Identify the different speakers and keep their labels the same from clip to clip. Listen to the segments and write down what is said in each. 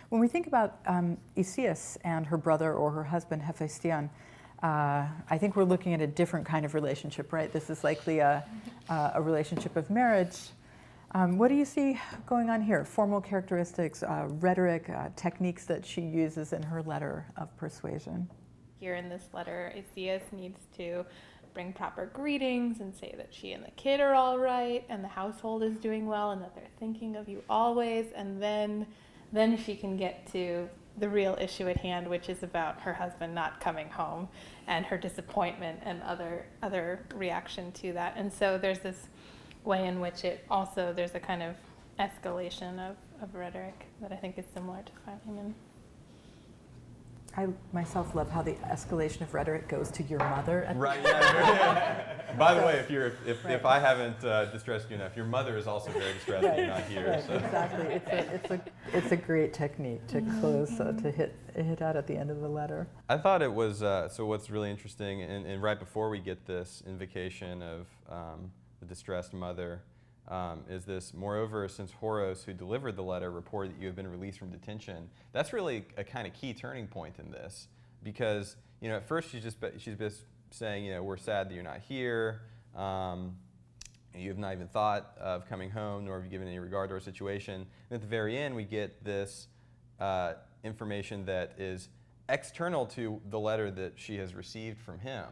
Speaker 1: When we think about Isias and her brother or her husband Hephaistion, I think we're looking at a different kind of relationship, right? This is likely a relationship of marriage. What do you see going on here? Formal characteristics, rhetoric, techniques that she uses in her letter of persuasion.
Speaker 2: Here in this letter, Isias needs to bring proper greetings and say that she and the kid are all right and the household is doing well and that they're thinking of you always. And then she can get to the real issue at hand, which is about her husband not coming home and her disappointment and other reaction to that. And so there's this way in which there's a kind of escalation of rhetoric that I think is similar to Philemon.
Speaker 1: I myself love how the escalation of rhetoric goes to your mother.
Speaker 3: Right. Yeah. By the way, if I haven't distressed you enough, your mother is also very distressed that you're not here.
Speaker 1: Right,
Speaker 3: so.
Speaker 1: Exactly. It's a great technique to close to hit out at the end of the letter.
Speaker 3: I thought it was so. What's really interesting, and right before we get this invocation of the distressed mother, is this, moreover, since Horos, who delivered the letter, reported that you have been released from detention. That's really a kind of key turning point in this, because at first she's just saying, we're sad that you're not here. You have not even thought of coming home, nor have you given any regard to our situation. And at the very end, we get this information that is external to the letter that she has received from him.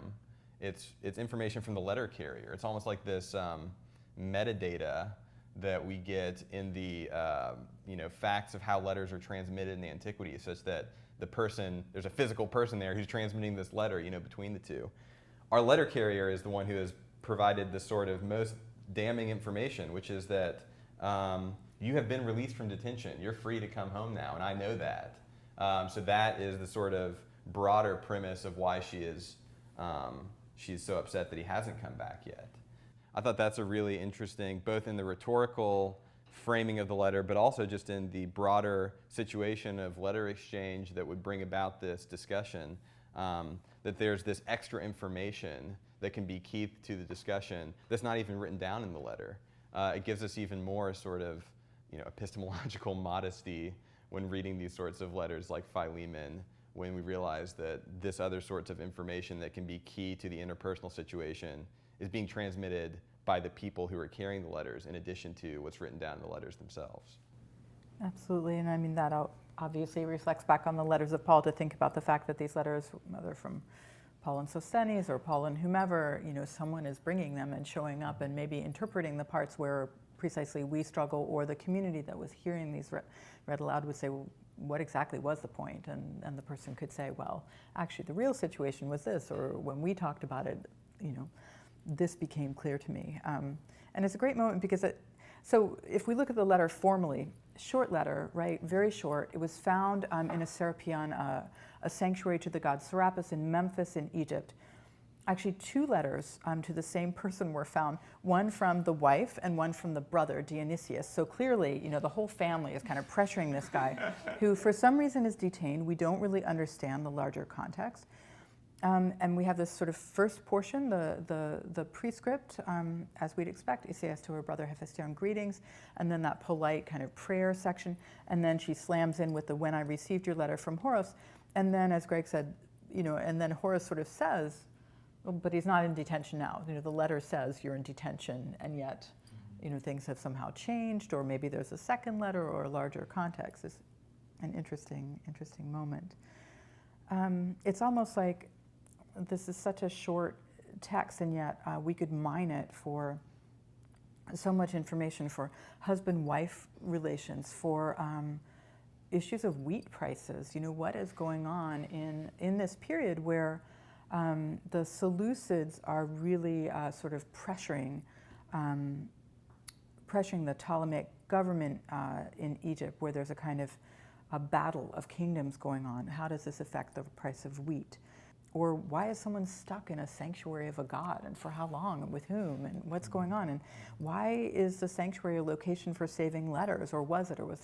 Speaker 3: It's information from the letter carrier. It's almost like this metadata that we get in the facts of how letters are transmitted in antiquity, such that there's a physical person there who's transmitting this letter between the two. Our letter carrier is the one who has provided the sort of most damning information, which is that you have been released from detention. You're free to come home now, and I know that. So that is the sort of broader premise of why she's so upset that he hasn't come back yet. I thought that's a really interesting, both in the rhetorical framing of the letter, but also just in the broader situation of letter exchange that would bring about this discussion, that there's this extra information that can be key to the discussion that's not even written down in the letter. It gives us even more sort of epistemological modesty when reading these sorts of letters like Philemon, when we realize that this other sorts of information that can be key to the interpersonal situation is being transmitted by the people who are carrying the letters in addition to what's written down in the letters themselves.
Speaker 1: Absolutely, and I mean that obviously reflects back on the letters of Paul to think about the fact that these letters, whether from Paul and Sosthenes or Paul and whomever, someone is bringing them and showing up and maybe interpreting the parts where precisely we struggle, or the community that was hearing these read aloud would say, well, what exactly was the point? And the person could say, well, actually the real situation was this, or when we talked about it, this became clear to me. And it's a great moment because so if we look at the letter formally, short letter, right, very short. It was found in a Serapeon, a sanctuary to the god Serapis in Memphis in Egypt. Actually, two letters to the same person were found, one from the wife and one from the brother, Dionysius. So clearly, the whole family is kind of pressuring this guy who for some reason is detained. We don't really understand the larger context. And we have this sort of first portion, the prescript, as we'd expect, Isias to her brother Hephaistion, greetings, and then that polite kind of prayer section, and then she slams in with the when I received your letter from Horos, and then as Greg said, and then Horos sort of says, well, but he's not in detention now. The letter says you're in detention, and yet, things have somehow changed, or maybe there's a second letter or a larger context. It's an interesting moment. It's almost like this is such a short text, and yet we could mine it for so much information for husband-wife relations, for issues of wheat prices. What is going on in this period where the Seleucids are really sort of pressuring the Ptolemaic government in Egypt, where there's a kind of a battle of kingdoms going on. How does this affect the price of wheat? Or why is someone stuck in a sanctuary of a god, and for how long, and with whom, and what's going on? And why is the sanctuary a location for saving letters, or was it, or was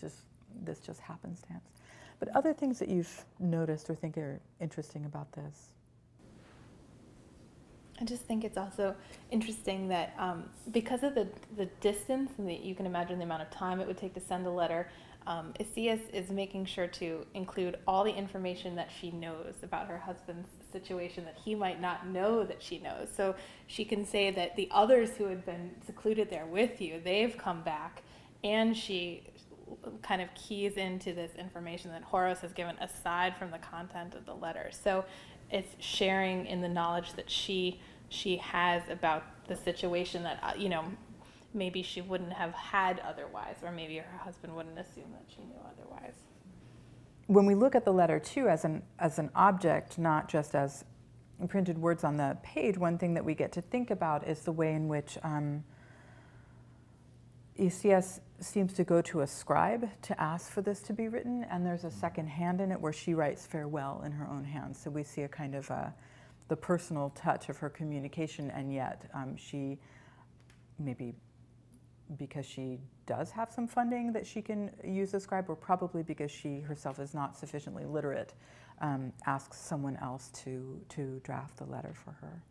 Speaker 1: this just happenstance? But other things that you've noticed or think are interesting about this?
Speaker 2: I just think it's also interesting that because of the distance, and you can imagine the amount of time it would take to send a letter, Isias is making sure to include all the information that she knows about her husband's situation that he might not know that she knows. So she can say that the others who had been secluded there with you, they've come back, and she kind of keys into this information that Horos has given aside from the content of the letter. So it's sharing in the knowledge that she has about the situation that, maybe she wouldn't have had otherwise, or maybe her husband wouldn't assume that she knew otherwise.
Speaker 1: When we look at the letter too as an object, not just as printed words on the page, one thing that we get to think about is the way in which Isias seems to go to a scribe to ask for this to be written, and there's a second hand in it where she writes farewell in her own hand. So we see a kind of the personal touch of her communication, and yet she, maybe because she does have some funding that she can use the scribe, or probably because she herself is not sufficiently literate, asks someone else to draft the letter for her.